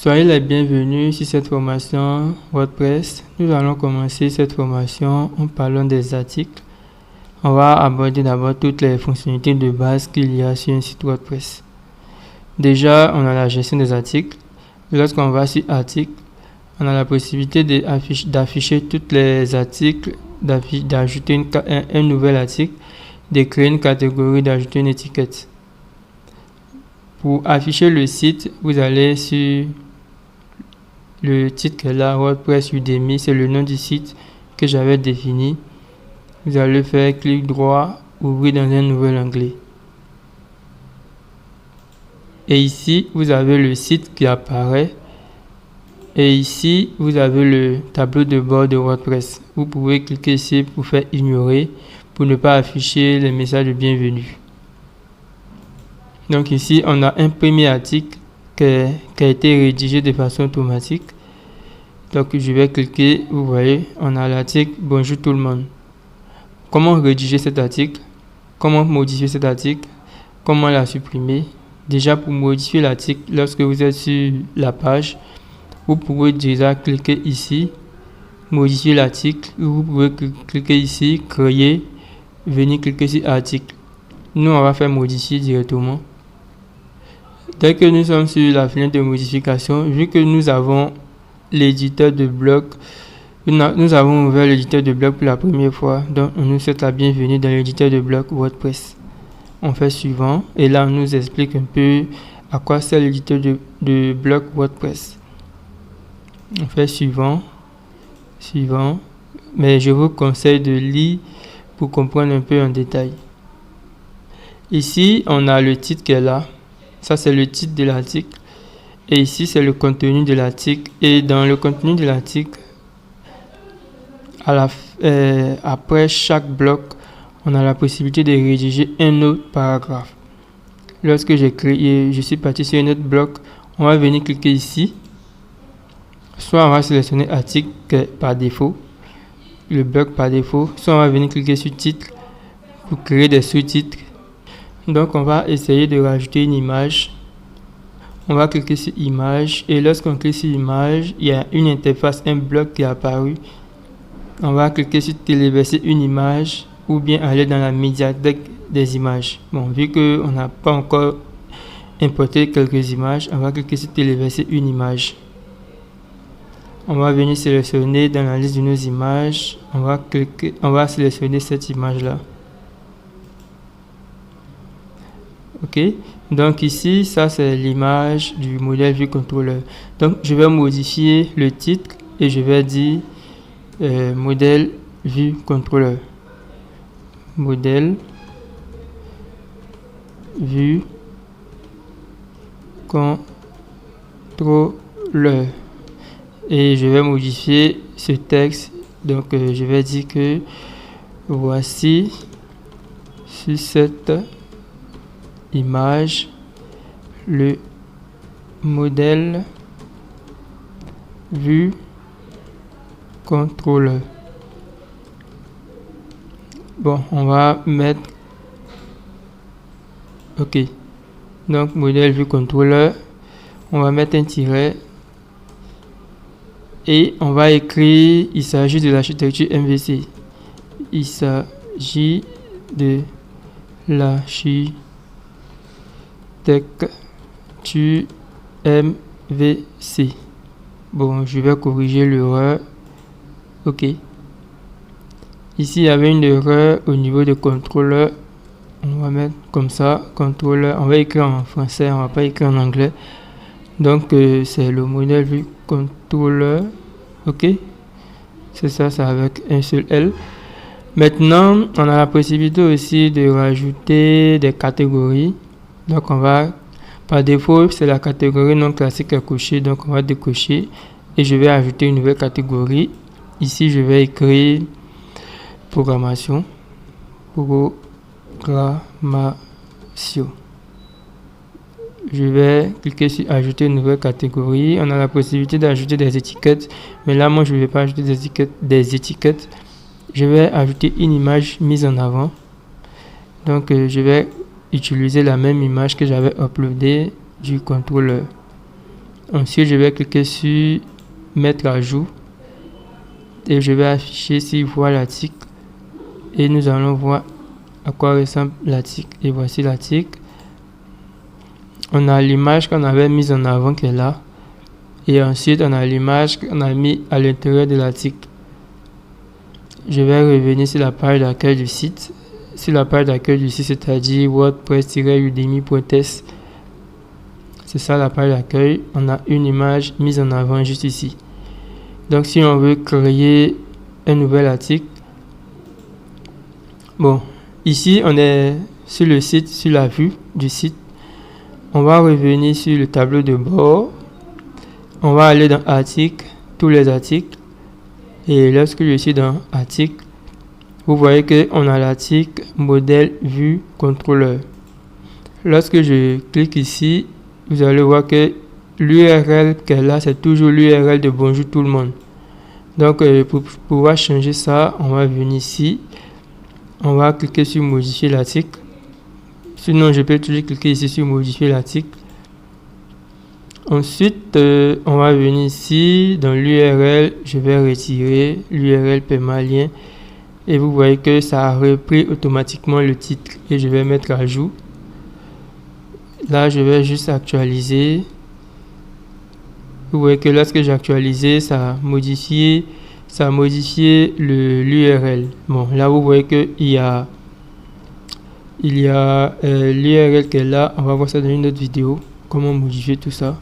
Soyez les bienvenus sur cette formation WordPress. Nous allons commencer cette formation en parlant des articles. On va aborder d'abord toutes les fonctionnalités de base qu'il y a sur un site WordPress. Déjà, on a la gestion des articles. Lorsqu'on va sur articles, on a la possibilité d'afficher tous les articles, d'ajouter un nouvel article, de créer une catégorie, d'ajouter une étiquette. Pour afficher le site, vous allez sur le titre qui est là, WordPress Udemy, c'est le nom du site que j'avais défini. Vous allez faire clic droit, ouvrir dans un nouvel onglet. Et ici, vous avez le site qui apparaît. Et ici, vous avez le tableau de bord de WordPress. Vous pouvez cliquer ici pour faire ignorer, pour ne pas afficher les messages de bienvenue. Donc ici, on a un premier article qui a été rédigé de façon automatique. Donc je vais cliquer, vous voyez, on a l'article « Bonjour tout le monde ». Comment rédiger cet article? Comment modifier cet article? Comment la supprimer? Déjà, pour modifier l'article, lorsque vous êtes sur la page, vous pouvez déjà cliquer ici, modifier l'article, vous pouvez cliquer ici, créer, venir cliquer sur article. Nous, on va faire modifier directement. Dès que nous sommes sur la fenêtre de modification, vu que nous avons l'éditeur de blog, nous avons ouvert l'éditeur de blog pour la première fois, donc on nous souhaite la bienvenue dans l'éditeur de blog WordPress. On fait suivant, et là on nous explique un peu à quoi sert l'éditeur de blog WordPress. On fait suivant, mais je vous conseille de lire pour comprendre un peu en détail. Ici, on a le titre qui est là. Ça, c'est le titre de l'article. Et ici, c'est le contenu de l'article. Et dans le contenu de l'article, après chaque bloc, on a la possibilité de rédiger un autre paragraphe. Lorsque je suis parti sur un autre bloc, on va venir cliquer ici. Soit on va sélectionner article par défaut, le bloc par défaut. Soit on va venir cliquer sur titre pour créer des sous-titres. Donc on va essayer de rajouter une image. On va cliquer sur image et lorsqu'on clique sur image, il y a une interface, un bloc qui est apparu. On va cliquer sur téléverser une image ou bien aller dans la médiathèque des images. Bon, vu qu'on n'a pas encore importé quelques images, on va cliquer sur téléverser une image. On va venir sélectionner dans la liste de nos images. On va sélectionner cette image là. Ok, donc ici, ça c'est l'image du modèle vue contrôleur. Donc je vais modifier le titre et je vais dire modèle vue contrôleur. Modèle vue contrôleur. Et je vais modifier ce texte. Donc je vais dire que voici sur cette image le modèle vue contrôleur. Bon, on va mettre ok. Donc modèle vue contrôleur, on va mettre un tiret et on va écrire il s'agit de l'architecture MVC. Il s'agit de l'architecture MVC. Bon, je vais corriger l'erreur. Ok. Ici, il y avait une erreur au niveau de contrôleur. On va mettre comme ça, contrôleur. On va écrire en français, on va pas écrire en anglais. Donc, c'est le modèle vue contrôleur. Ok. C'est ça, c'est avec un seul L. Maintenant, on a la possibilité aussi de rajouter des catégories. Donc on va, par défaut, c'est la catégorie non classique à cocher, donc on va décocher et je vais ajouter une nouvelle catégorie. Ici, je vais écrire programmation. Je vais cliquer sur ajouter une nouvelle catégorie. On a la possibilité d'ajouter des étiquettes, mais là, moi, je ne vais pas ajouter des étiquettes. Je vais ajouter une image mise en avant. Donc, je vais utiliser la même image que j'avais uploadée du contrôleur. Ensuite, je vais cliquer sur mettre à jour et je vais afficher sur voir l'article et nous allons voir à quoi ressemble l'article. Et voici l'article. On a l'image qu'on avait mise en avant qui est là. Et ensuite, on a l'image qu'on a mis à l'intérieur de l'article. Je vais revenir sur la page d'accueil du site. Sur la page d'accueil du site, c'est-à-dire wordpress-udemy.test. C'est ça la page d'accueil. On a une image mise en avant juste ici. Donc, si on veut créer un nouvel article, bon, ici, on est sur le site, sur la vue du site. On va revenir sur le tableau de bord. On va aller dans articles, tous les articles. Et lorsque je suis dans article, vous voyez qu'on a l'article modèle vue contrôleur. Lorsque je clique ici, vous allez voir que l'URL qu'elle a, c'est toujours l'URL de bonjour tout le monde. Donc pour pouvoir changer ça, on va venir ici. On va cliquer sur modifier l'article. Sinon, je peux toujours cliquer ici sur modifier l'article. Ensuite, on va venir ici dans l'URL. Je vais retirer l'URL permalien. Et vous voyez que ça a repris automatiquement le titre. Et je vais mettre à jour. Là, je vais juste actualiser. Vous voyez que lorsque j'ai actualisé, ça a modifié l'URL. Bon, là, vous voyez qu'il y a l'URL qui est là. On va voir ça dans une autre vidéo. Comment modifier tout ça.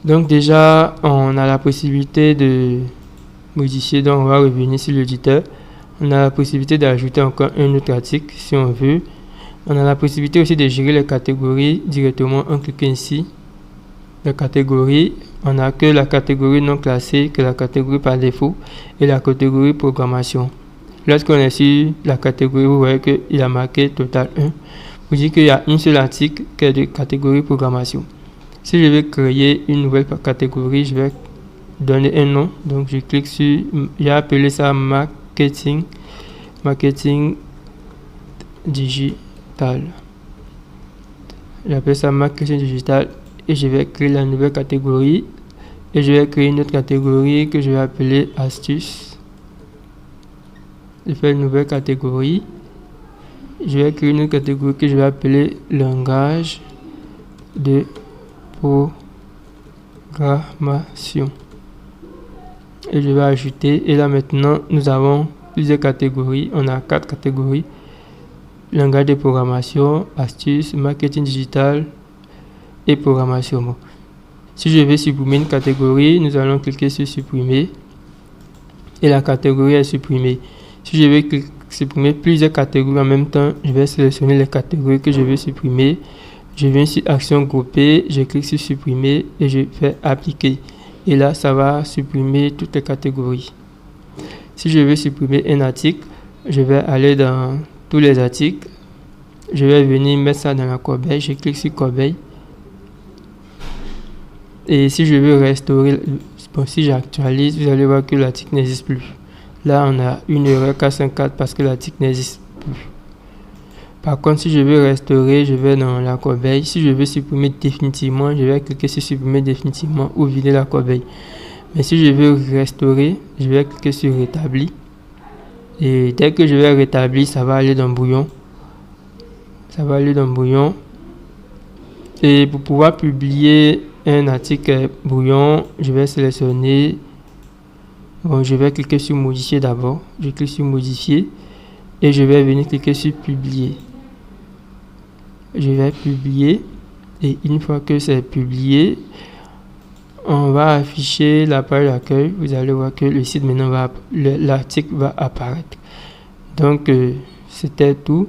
Donc déjà, on a la possibilité de modifier. Donc on va revenir sur l'éditeur. On a la possibilité d'ajouter encore un autre article si on veut. On a la possibilité aussi de gérer les catégories directement en cliquant ici. Les catégories, on n'a que la catégorie non classée, que la catégorie par défaut et la catégorie programmation. Lorsqu'on est sur la catégorie, vous voyez qu'il a marqué total 1. Vous dites qu'il y a une seule article qui est de catégorie programmation. Si je vais créer une nouvelle catégorie, je vais donner un nom. Donc je clique sur, j'ai appelé ça marketing digital. J'appelle ça marketing digital et je vais créer la nouvelle catégorie. Et je vais créer une autre catégorie que je vais appeler astuces. Je fais une nouvelle catégorie. Je vais créer une autre catégorie que je vais appeler langage de programmation. Et je vais ajouter. Et là maintenant, nous avons plusieurs catégories. On a 4 catégories. Langage de programmation, astuces, marketing digital et programmation. Bon. Si je vais supprimer une catégorie, nous allons cliquer sur supprimer. Et la catégorie est supprimée. Si je vais supprimer plusieurs catégories en même temps, je vais sélectionner les catégories que je veux supprimer. Je viens sur action groupée, je clique sur supprimer et je fais appliquer. Et là, ça va supprimer toutes les catégories. Si je veux supprimer un article, je vais aller dans tous les articles. Je vais venir mettre ça dans la corbeille. Je clique sur corbeille. Et si je veux restaurer, bon, si j'actualise, vous allez voir que l'article n'existe plus. Là, on a une erreur 404 parce que l'article n'existe plus. Par contre, si je veux restaurer, je vais dans la corbeille. Si je veux supprimer définitivement, je vais cliquer sur supprimer définitivement ou vider la corbeille. Mais si je veux restaurer, je vais cliquer sur rétablir. Et dès que je vais rétablir, ça va aller dans brouillon. Ça va aller dans brouillon. Et pour pouvoir publier un article brouillon, je vais sélectionner. Bon, je vais cliquer sur modifier d'abord. Je clique sur modifier. Et je vais venir cliquer sur publier. Je vais publier. Et une fois que c'est publié, on va afficher la page d'accueil. Vous allez voir que le site maintenant l'article va apparaître. Donc c'était tout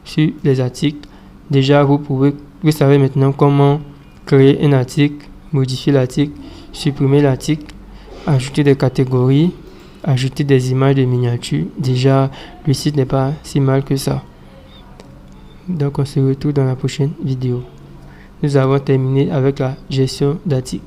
sur les articles. Déjà vous savez maintenant comment créer un article, modifier l'article, supprimer l'article, ajouter des catégories, ajouter des images de miniatures. Déjà le site n'est pas si mal que ça. Donc on se retrouve dans la prochaine vidéo. Nous avons terminé avec la gestion d'articles.